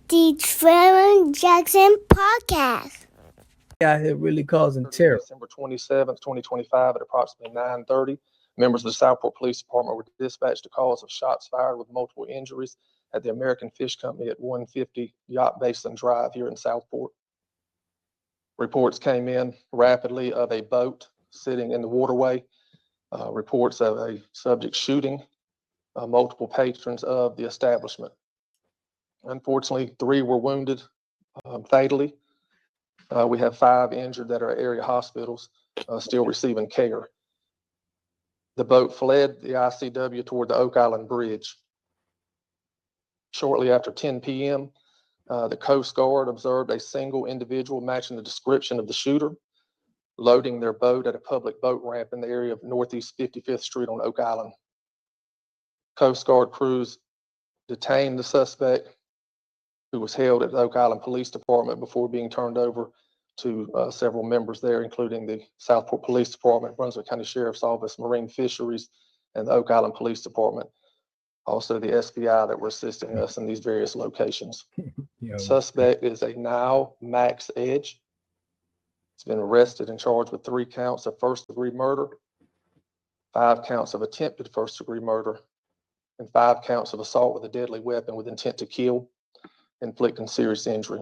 the Trevor Jackson podcast. Out here really causing terror. December 27th, 2025 at approximately 9:30. Members of the Southport Police Department were dispatched to cause of shots fired with multiple injuries at the American Fish Company at 150 Yacht Basin Drive here in Southport. Reports came in rapidly of a boat sitting in the waterway. Reports of a subject shooting multiple patrons of the establishment. Unfortunately, 3 were wounded fatally. We have 5 injured that are at area hospitals still receiving care. The boat fled the ICW toward the Oak Island Bridge. Shortly after 10 p.m., the Coast Guard observed a single individual matching the description of the shooter, loading their boat at a public boat ramp in the area of Northeast 55th Street on Oak Island. Coast Guard crews detained the suspect, who was held at the Oak Island Police Department before being turned over to several members there, including the Southport Police Department, Brunswick County Sheriff's Office, Marine Fisheries, and the Oak Island Police Department. Also the SBI that were assisting us in these various locations. Suspect is a now Max Edge. He's been arrested and charged with 3 counts of first-degree murder, 5 counts of attempted first-degree murder, and 5 counts of assault with a deadly weapon with intent to kill, inflicting serious injury.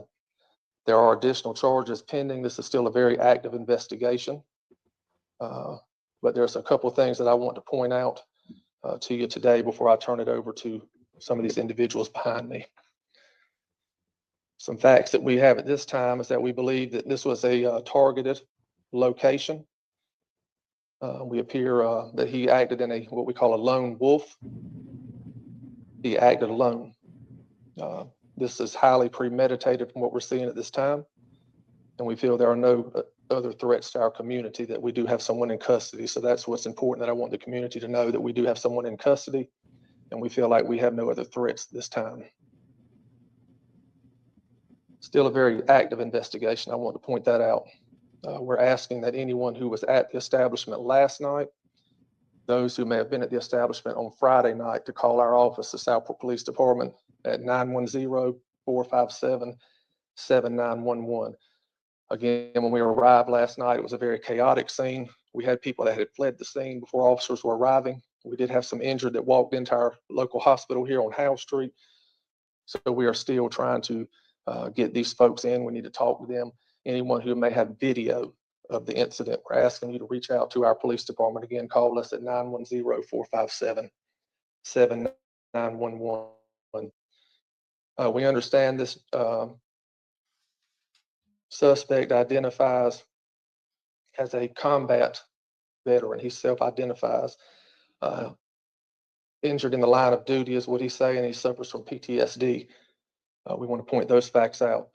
There are additional charges pending. This is still a very active investigation, but there's a couple of things that I want to point out to you today before I turn it over to some of these individuals behind me. Some facts that we have at this time is that we believe that this was a targeted location. We appear that he acted in what we call a lone wolf. He acted alone. This is highly premeditated from what we're seeing at this time. And we feel there are no other threats to our community, that we do have someone in custody. So that's what's important, that I want the community to know, that we do have someone in custody and we feel like we have no other threats this time. Still a very active investigation. I want to point that out. We're asking that anyone who was at the establishment last night, those who may have been at the establishment on Friday night, to call our office, the Southport Police Department, at 910-457-7911. Again, when we arrived last night, it was a very chaotic scene. We had people that had fled the scene before officers were arriving. We did have some injured that walked into our local hospital here on Howe Street. So we are still trying to get these folks in. We need to talk to them. Anyone who may have video of the incident, we're asking you to reach out to our police department. Again, call us at 910-457-7911. We understand this suspect identifies as a combat veteran. He self-identifies injured in the line of duty is what he's saying. He suffers from PTSD. We want to point those facts out.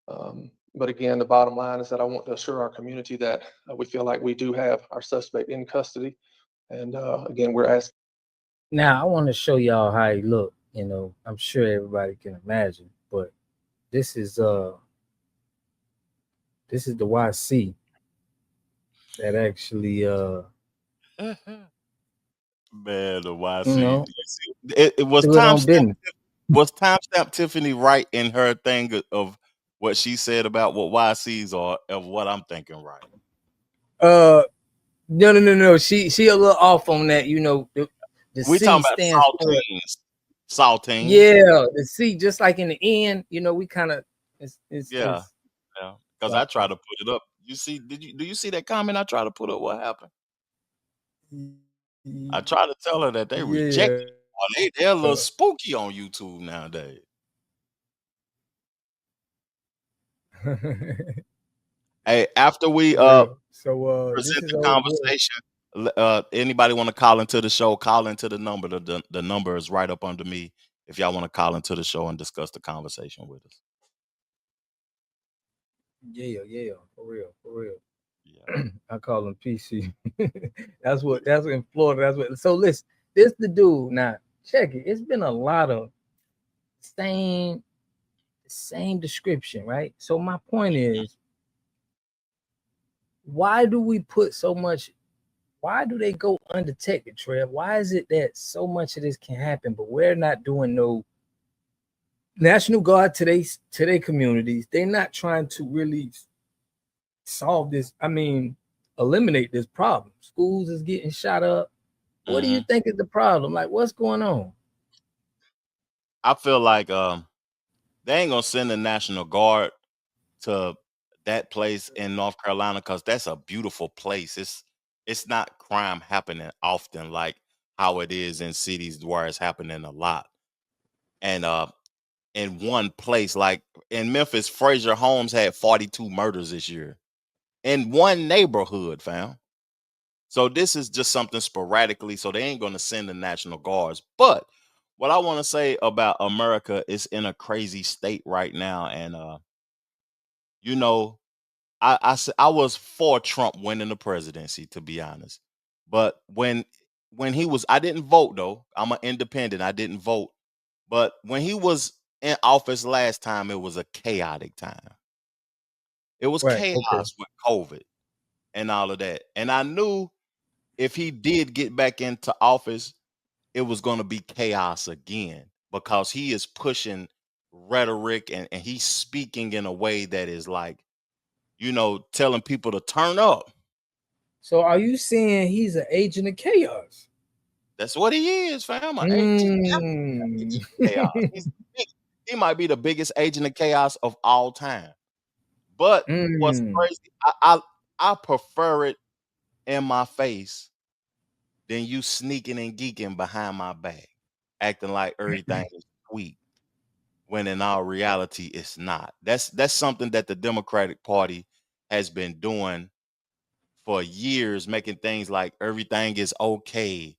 But again, the bottom line is that I want to assure our community that we feel like we do have our suspect in custody. And again, we're asking. Now, I want to show y'all how he looked. You know, I'm sure everybody can imagine, but this is the YC that actually man, the YC. you know, it was do it on business. timestamp Tiffany right in her thing of what she said about what YCs are of what I'm thinking, right? No. She a little off on that. You know, the We C talking about stands for saltines. yeah. The C, just like in the end, you know, we kind of Yeah. Because I tried to put it up. You see? Do you see that comment I tried to put up? What happened? I tried to tell her that they rejected. They're a little spooky on YouTube nowadays. Hey, after we present the conversation, anybody want to call into the show? Call into the number. The number is right up under me. If y'all want to call into the show and discuss the conversation with us. Yeah, for real. Yeah. I call them PC. that's what in Florida. That's what. So listen, this the dude. Now check it. It's been a lot of same description, right? So my point is, why do we put so much? Why do they go undetected, Trev? Why is it that so much of this can happen, but we're not doing no National Guard to their communities, they're not trying to really solve this. I mean, eliminate this problem. Schools is getting shot up. What do you think is the problem? Like, what's going on? I feel like they ain't gonna send the National Guard to that place in North Carolina because that's a beautiful place. It's not crime happening often like how it is in cities where it's happening a lot. And in one place, like in Memphis, Fraser Holmes had 42 murders this year in one neighborhood, fam. So this is just something sporadically. So they ain't gonna send the National Guards. But what I want to say about America is in a crazy state right now. And you know, I was for Trump winning the presidency, to be honest. But when he was, I didn't vote though. I'm an independent. I didn't vote. But when he was in office last time, it was a chaotic time. It was chaos with COVID and all of that. And I knew if he did get back into office, it was going to be chaos again because he is pushing rhetoric and he's speaking in a way that is like, telling people to turn up. So are you saying he's an agent of chaos? That's what he is, fam. An agent of chaos. He might be the biggest agent of chaos of all time. But what's crazy, I prefer it in my face than you sneaking and geeking behind my back, acting like everything is sweet, when in all reality it's not. That's something that the Democratic Party has been doing for years, making things like everything is okay,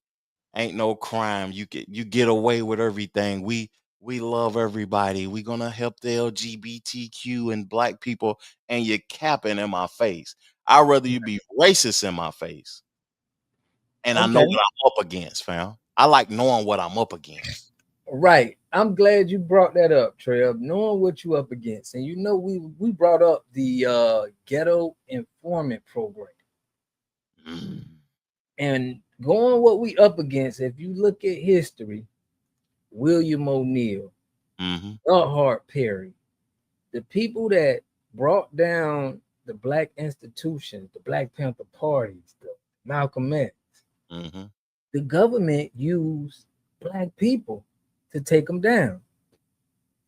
ain't no crime, you get away with everything. We love everybody. We're gonna help the LGBTQ and black people, and you're capping in my face. I'd rather you be racist in my face. And I know what I'm up against, fam. I like knowing what I'm up against. Right. I'm glad you brought that up, Trev, knowing what you up against. And we brought up the ghetto informant program. And going what we up against, if you look at history, William O'Neill, Hart Perry, the people that brought down the black institutions, the Black Panther parties, the Malcolm X, the government used black people to take them down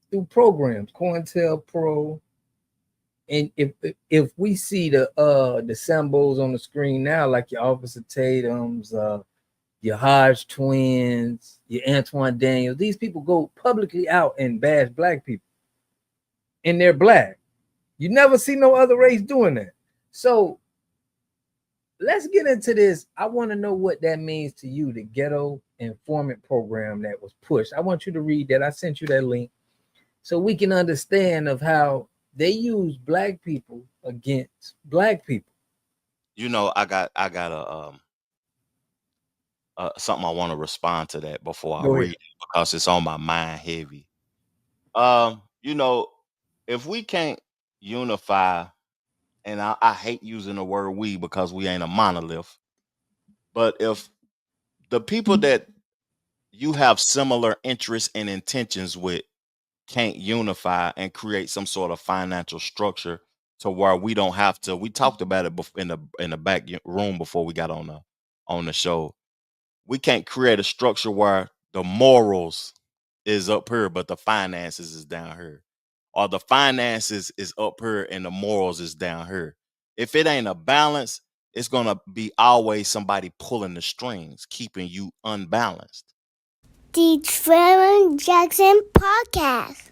through programs, COINTELPRO. And if we see the symbols on the screen now, like your Officer Tatum's, your Hodge twins, your Antoine Daniels, these people go publicly out and bash black people, and they're black. You never see no other race doing that. So let's get into this. I want to know what that means to you, the ghetto informant program that was pushed. I want you to read that. I sent you that link so we can understand of how they use black people against black people. I got something I want to respond to that before I read it, because it's on my mind heavy. If we can't unify, and I hate using the word we because we ain't a monolith, but if the people that you have similar interests and intentions with can't unify and create some sort of financial structure to where we don't have to, we talked about it in the back room before we got on the show. We can't create a structure where the morals is up here, but the finances is down here, or the finances is up here and the morals is down here. If it ain't a balance, it's going to be always somebody pulling the strings, keeping you unbalanced. The Trevor Jackson Podcast.